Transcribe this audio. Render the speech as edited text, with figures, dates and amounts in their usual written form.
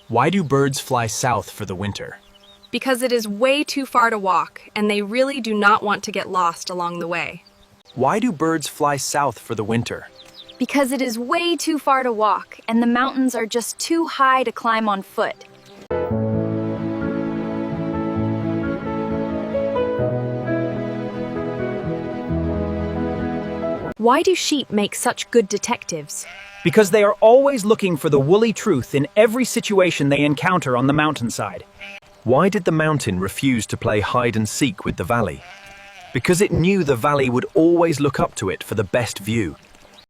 Why do birds fly south for the winter? Because it is way too far to walk, and they really do not want to get lost along the way. Why do birds fly south for the winter? Because it is way too far to walk, and the mountains are just too high to climb on foot. Why do sheep make such good detectives? Because they are always looking for the woolly truth in every situation they encounter on the mountainside. Why did the mountain refuse to play hide and seek with the valley? Because it knew the valley would always look up to it for the best view.